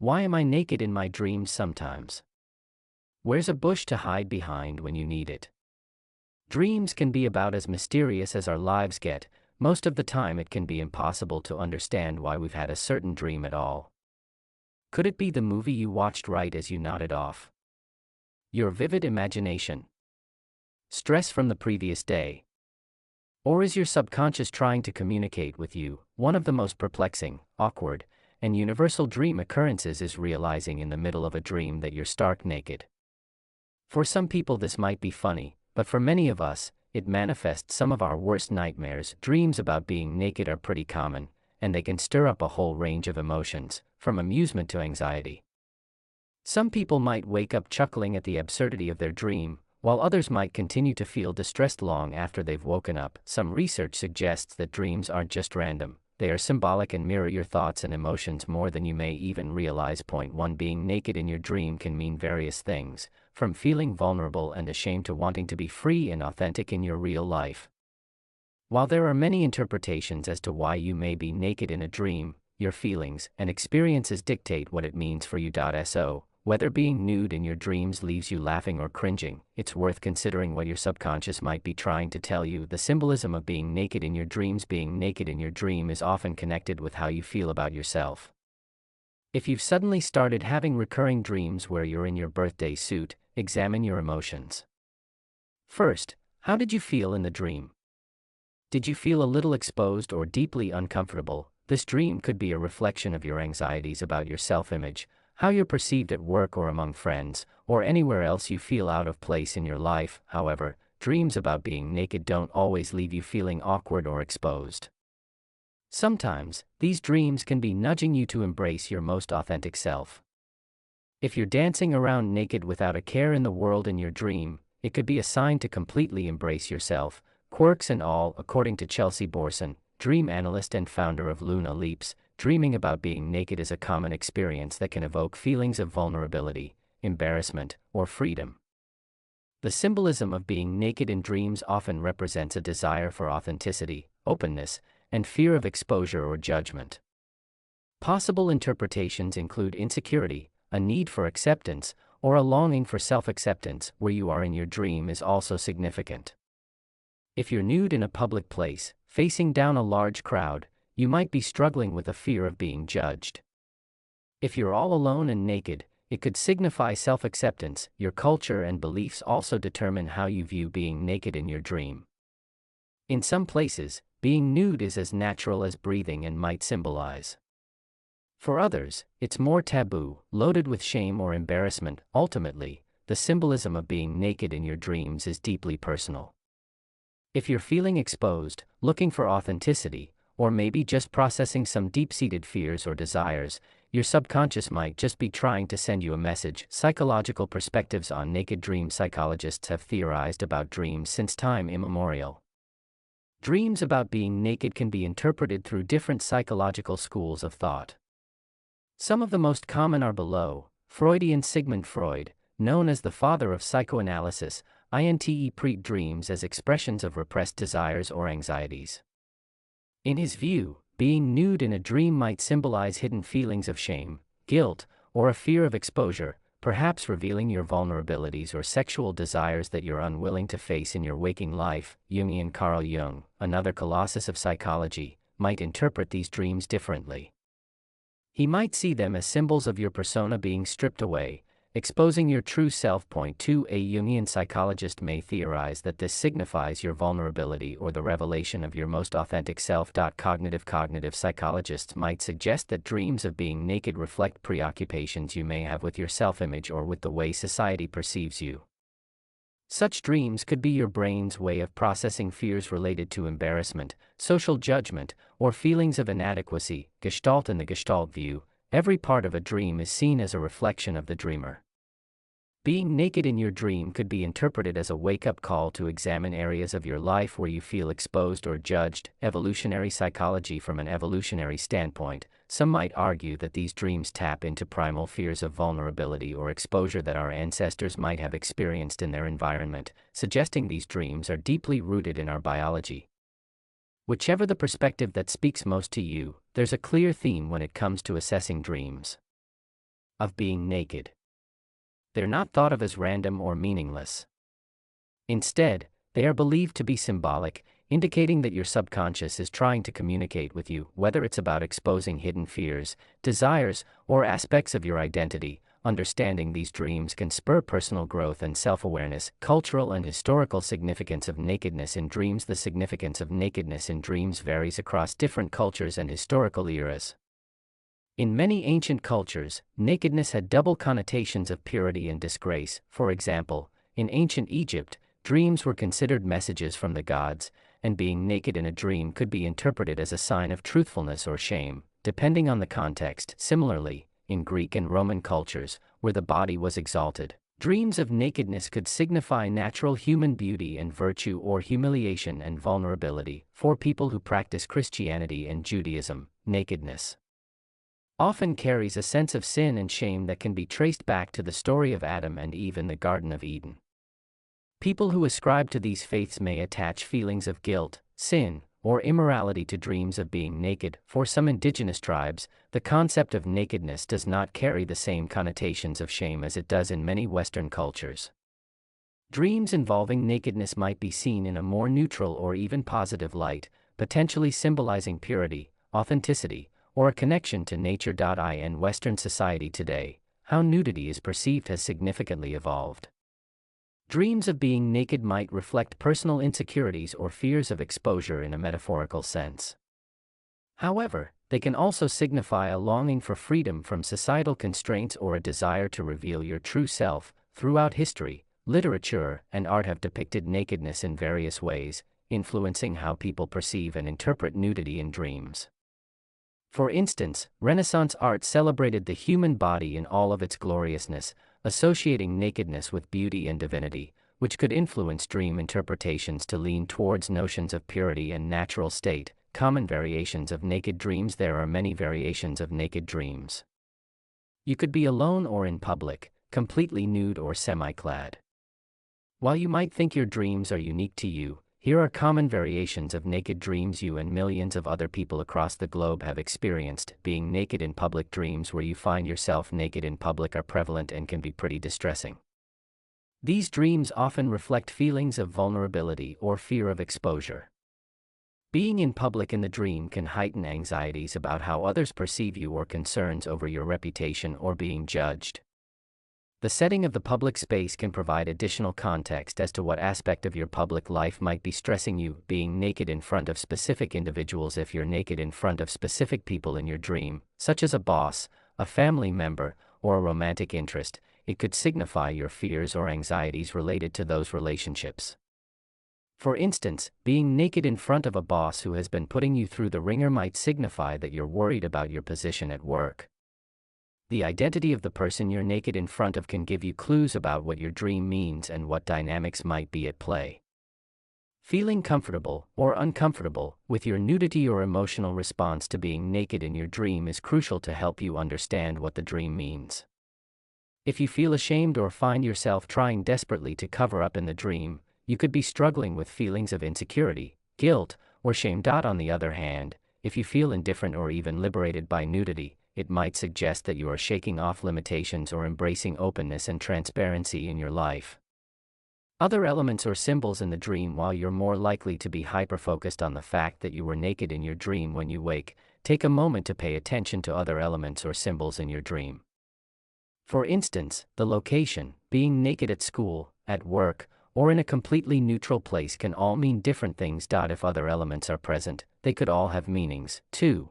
Why am I naked in my dreams sometimes? Where's a bush to hide behind when you need it? Dreams can be about as mysterious as our lives get. Most of the time it can be impossible to understand why we've had a certain dream at all. Could it be the movie you watched right as you nodded off? Your vivid imagination? Stress from the previous day? Or is your subconscious trying to communicate with you? One of the most perplexing, awkward, and universal dream occurrences is realizing in the middle of a dream that you're stark naked. For some people this might be funny, but for many of us, it manifests some of our worst nightmares. Dreams about being naked are pretty common, and they can stir up a whole range of emotions, from amusement to anxiety. Some people might wake up chuckling at the absurdity of their dream, while others might continue to feel distressed long after they've woken up. Some research suggests that dreams aren't just random, they are symbolic and mirror your thoughts and emotions more than you may even realize. Point 1. Being naked in your dream can mean various things, from feeling vulnerable and ashamed to wanting to be free and authentic in your real life. While there are many interpretations as to why you may be naked in a dream, your feelings and experiences dictate what it means for you. So, whether being nude in your dreams leaves you laughing or cringing, it's worth considering what your subconscious might be trying to tell you. The symbolism of being naked in your dreams. Being naked in your dream is often connected with how you feel about yourself. If you've suddenly started having recurring dreams where you're in your birthday suit, examine your emotions. First, how did you feel in the dream? Did you feel a little exposed or deeply uncomfortable? This dream could be a reflection of your anxieties about your self-image, how you're perceived at work or among friends, or anywhere else you feel out of place in your life. However, dreams about being naked don't always leave you feeling awkward or exposed. Sometimes, these dreams can be nudging you to embrace your most authentic self. If you're dancing around naked without a care in the world in your dream, it could be a sign to completely embrace yourself, quirks and all. According to Chelsea Borson, dream analyst and founder of Luna Leaps, dreaming about being naked is a common experience that can evoke feelings of vulnerability, embarrassment, or freedom. The symbolism of being naked in dreams often represents a desire for authenticity, openness, and fear of exposure or judgment. Possible interpretations include insecurity, a need for acceptance, or a longing for self-acceptance. Where you are in your dream is also significant. If you're nude in a public place, facing down a large crowd, you might be struggling with a fear of being judged. If you're all alone and naked, it could signify self-acceptance. Your culture and beliefs also determine how you view being naked in your dream. In some places, being nude is as natural as breathing and might symbolize. For others, it's more taboo, loaded with shame or embarrassment. Ultimately, the symbolism of being naked in your dreams is deeply personal. If you're feeling exposed, looking for authenticity, or maybe just processing some deep-seated fears or desires, your subconscious might just be trying to send you a message. Psychological perspectives on naked dreams. Psychologists have theorized about dreams since time immemorial. Dreams about being naked can be interpreted through different psychological schools of thought. Some of the most common are below. Freudian. Sigmund Freud, known as the father of psychoanalysis, interprets dreams as expressions of repressed desires or anxieties. In his view, being nude in a dream might symbolize hidden feelings of shame, guilt, or a fear of exposure, perhaps revealing your vulnerabilities or sexual desires that you're unwilling to face in your waking life. Jungian. Carl Jung, another colossus of psychology, might interpret these dreams differently. He might see them as symbols of your persona being stripped away, exposing your true self. Point 2. A Jungian psychologist may theorize that this signifies your vulnerability or the revelation of your most authentic self. Cognitive psychologists might suggest that dreams of being naked reflect preoccupations you may have with your self-image or with the way society perceives you. Such dreams could be your brain's way of processing fears related to embarrassment, social judgment, or feelings of inadequacy. Gestalt. In the Gestalt view, every part of a dream is seen as a reflection of the dreamer. Being naked in your dream could be interpreted as a wake-up call to examine areas of your life where you feel exposed or judged. Evolutionary psychology. From an evolutionary standpoint, some might argue that these dreams tap into primal fears of vulnerability or exposure that our ancestors might have experienced in their environment, suggesting these dreams are deeply rooted in our biology. Whichever the perspective that speaks most to you, there's a clear theme when it comes to assessing dreams. of being naked. They're not thought of as random or meaningless. Instead, they are believed to be symbolic, indicating that your subconscious is trying to communicate with you, whether it's about exposing hidden fears, desires, or aspects of your identity. Understanding these dreams can spur personal growth and self-awareness. Cultural and historical significance of nakedness in dreams. The significance of nakedness in dreams varies across different cultures and historical eras. In many ancient cultures, nakedness had double connotations of purity and disgrace. For example, in ancient Egypt, dreams were considered messages from the gods, and being naked in a dream could be interpreted as a sign of truthfulness or shame, depending on the context. Similarly, in Greek and Roman cultures, where the body was exalted, dreams of nakedness could signify natural human beauty and virtue, or humiliation and vulnerability. For people who practice Christianity and Judaism, nakedness often carries a sense of sin and shame that can be traced back to the story of Adam and Eve in the Garden of Eden. People who ascribe to these faiths may attach feelings of guilt, sin, or immorality to dreams of being naked. For some indigenous tribes, the concept of nakedness does not carry the same connotations of shame as it does in many Western cultures. Dreams involving nakedness might be seen in a more neutral or even positive light, potentially symbolizing purity, authenticity, or a connection to nature. In Western society today, how nudity is perceived has significantly evolved. Dreams of being naked might reflect personal insecurities or fears of exposure in a metaphorical sense. However, they can also signify a longing for freedom from societal constraints or a desire to reveal your true self. Throughout history, literature and art have depicted nakedness in various ways, influencing how people perceive and interpret nudity in dreams. For instance, Renaissance art celebrated the human body in all of its gloriousness, associating nakedness with beauty and divinity, which could influence dream interpretations to lean towards notions of purity and natural state. Common variations of naked dreams. There are many variations of naked dreams. You could be alone or in public, completely nude or semi-clad. While you might think your dreams are unique to you, here are common variations of naked dreams you and millions of other people across the globe have experienced. Being naked in public. Dreams where you find yourself naked in public are prevalent and can be pretty distressing. These dreams often reflect feelings of vulnerability or fear of exposure. Being in public in the dream can heighten anxieties about how others perceive you or concerns over your reputation or being judged. The setting of the public space can provide additional context as to what aspect of your public life might be stressing you. Being naked in front of specific individuals. If you're naked in front of specific people in your dream, such as a boss, a family member, or a romantic interest, it could signify your fears or anxieties related to those relationships. For instance, being naked in front of a boss who has been putting you through the ringer might signify that you're worried about your position at work. The identity of the person you're naked in front of can give you clues about what your dream means and what dynamics might be at play. Feeling comfortable or uncomfortable with your nudity or emotional response to being naked in your dream is crucial to help you understand what the dream means. If you feel ashamed or find yourself trying desperately to cover up in the dream, you could be struggling with feelings of insecurity, guilt, or shame. On the other hand, if you feel indifferent or even liberated by nudity, it might suggest that you are shaking off limitations or embracing openness and transparency in your life. Other elements or symbols in the dream. While you're more likely to be hyper-focused on the fact that you were naked in your dream when you wake, take a moment to pay attention to other elements or symbols in your dream. For instance, the location, being naked at school, at work, or in a completely neutral place can all mean different things. If other elements are present, they could all have meanings, too.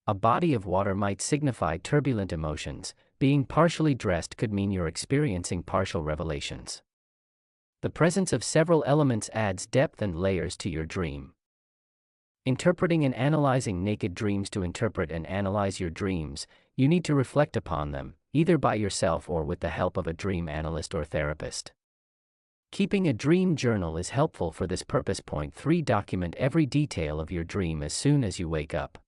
A body of water might signify turbulent emotions. Being partially dressed could mean you're experiencing partial revelations. The presence of several elements adds depth and layers to your dream. Interpreting and analyzing naked dreams. To interpret and analyze your dreams, you need to reflect upon them, either by yourself or with the help of a dream analyst or therapist. Keeping a dream journal is helpful for this purpose. Point 3. Document every detail of your dream as soon as you wake up.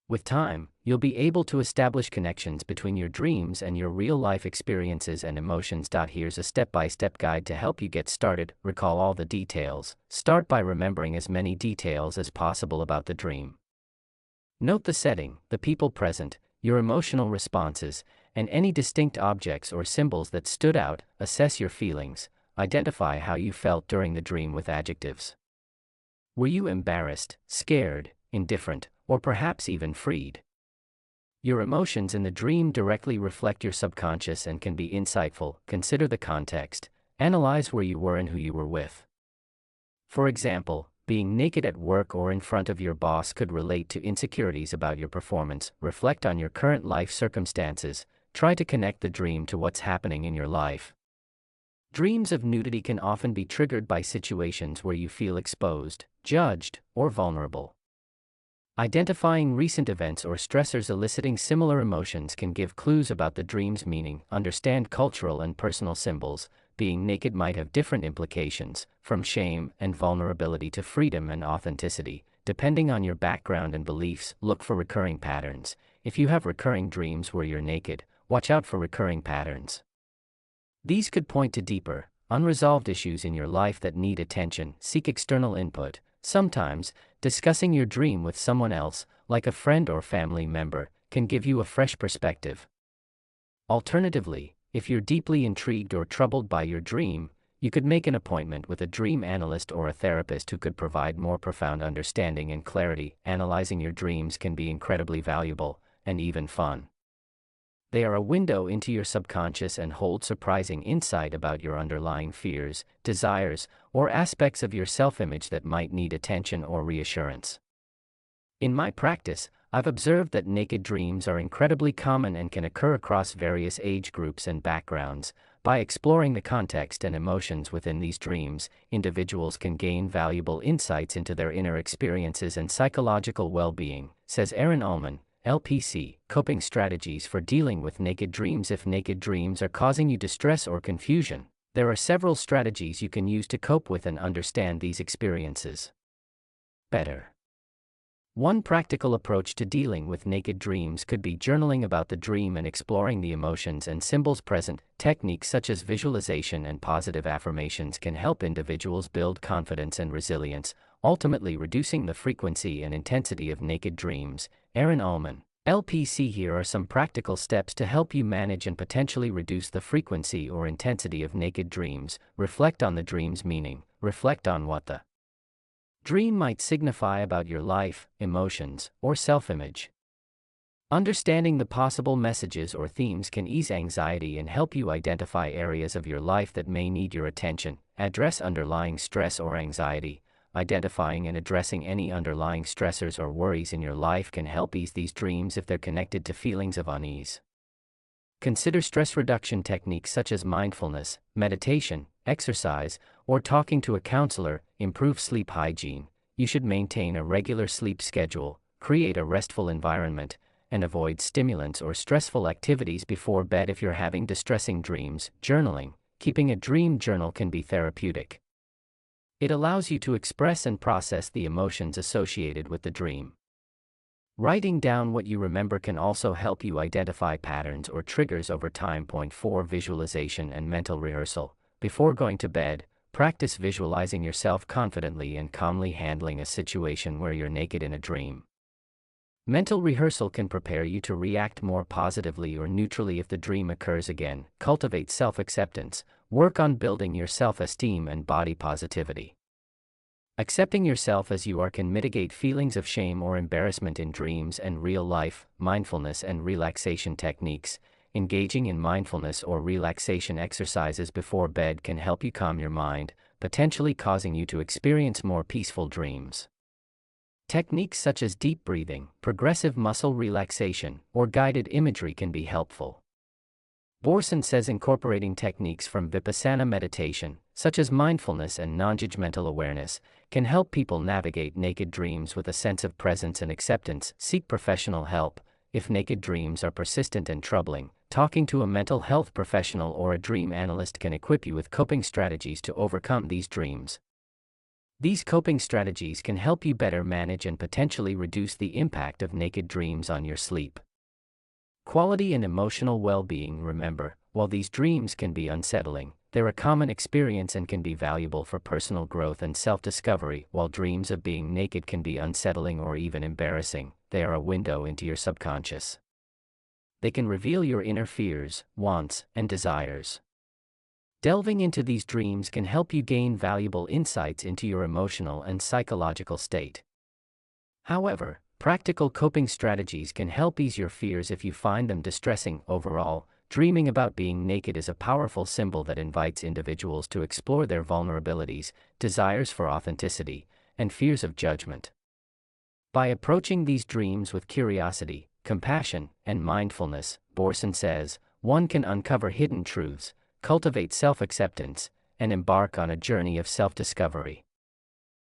With time, you'll be able to establish connections between your dreams and your real-life experiences and emotions. Here's a step-by-step guide to help you get started. Recall all the details. Start by remembering as many details as possible about the dream. Note the setting, the people present, your emotional responses, and any distinct objects or symbols that stood out. Assess your feelings. Identify how you felt during the dream with adjectives. Were you embarrassed, scared, indifferent, or perhaps even freed? Your emotions in the dream directly reflect your subconscious and can be insightful. Consider the context. Analyze where you were and who you were with. For example, being naked at work or in front of your boss could relate to insecurities about your performance. Reflect on your current life circumstances. Try to connect the dream to what's happening in your life. Dreams of nudity can often be triggered by situations where you feel exposed, judged, or vulnerable. Identifying recent events or stressors eliciting similar emotions can give clues about the dream's meaning. Understand cultural and personal symbols. Being naked might have different implications, from shame and vulnerability to freedom and authenticity, depending on your background and beliefs. Look for recurring patterns. If you have recurring dreams where you're naked, watch out for recurring patterns. These could point to deeper, unresolved issues in your life that need attention. Seek external input. Sometimes, discussing your dream with someone else, like a friend or family member, can give you a fresh perspective. Alternatively, if you're deeply intrigued or troubled by your dream, you could make an appointment with a dream analyst or a therapist who could provide more profound understanding and clarity. Analyzing your dreams can be incredibly valuable, and even fun. They are a window into your subconscious and hold surprising insight about your underlying fears, desires, or aspects of your self-image that might need attention or reassurance. In my practice, I've observed that naked dreams are incredibly common and can occur across various age groups and backgrounds. By exploring the context and emotions within these dreams, individuals can gain valuable insights into their inner experiences and psychological well-being, says Erin Ullman, LPC. Coping strategies for dealing with naked dreams. If naked dreams are causing you distress or confusion, there are several strategies you can use to cope with and understand these experiences better. One practical approach to dealing with naked dreams could be journaling about the dream and exploring the emotions and symbols present. Techniques such as visualization and positive affirmations can help individuals build confidence and resilience, ultimately reducing the frequency and intensity of naked dreams. Erin Ullman, LPC. Here are some practical steps to help you manage and potentially reduce the frequency or intensity of naked dreams. Reflect on the dream's meaning. Reflect on what the dream might signify about your life, emotions, or self-image. Understanding the possible messages or themes can ease anxiety and help you identify areas of your life that may need your attention. Address underlying stress or anxiety. Identifying and addressing any underlying stressors or worries in your life can help ease these dreams if they're connected to feelings of unease. Consider stress reduction techniques such as mindfulness, meditation, exercise, or talking to a counselor. Improve sleep hygiene. You should maintain a regular sleep schedule, create a restful environment, and avoid stimulants or stressful activities before bed. If you're having distressing dreams, journaling. Keeping a dream journal can be therapeutic. It allows you to express and process the emotions associated with the dream. Writing down what you remember can also help you identify patterns or triggers over time. Point 4. Visualization and mental rehearsal. Before going to bed, practice visualizing yourself confidently and calmly handling a situation where you're naked in a dream. Mental rehearsal can prepare you to react more positively or neutrally if the dream occurs again. Cultivate self-acceptance. Work on building your self-esteem and body positivity. Accepting yourself as you are can mitigate feelings of shame or embarrassment in dreams and real life. Mindfulness and relaxation techniques. Engaging in mindfulness or relaxation exercises before bed can help you calm your mind, potentially causing you to experience more peaceful dreams. Techniques such as deep breathing, progressive muscle relaxation, or guided imagery can be helpful. Borson says incorporating techniques from Vipassana meditation, such as mindfulness and non-judgmental awareness, can help people navigate naked dreams with a sense of presence and acceptance. Seek professional help. If naked dreams are persistent and troubling, talking to a mental health professional or a dream analyst can equip you with coping strategies to overcome these dreams. These coping strategies can help you better manage and potentially reduce the impact of naked dreams on your sleep quality and emotional well-being. Remember, while these dreams can be unsettling, they're a common experience and can be valuable for personal growth and self-discovery. While dreams of being naked can be unsettling or even embarrassing, they are a window into your subconscious. They can reveal your inner fears, wants, and desires. Delving into these dreams can help you gain valuable insights into your emotional and psychological state. However, practical coping strategies can help ease your fears if you find them distressing. Overall, dreaming about being naked is a powerful symbol that invites individuals to explore their vulnerabilities, desires for authenticity, and fears of judgment. By approaching these dreams with curiosity, compassion, and mindfulness, Borson says, one can uncover hidden truths, cultivate self-acceptance, and embark on a journey of self-discovery.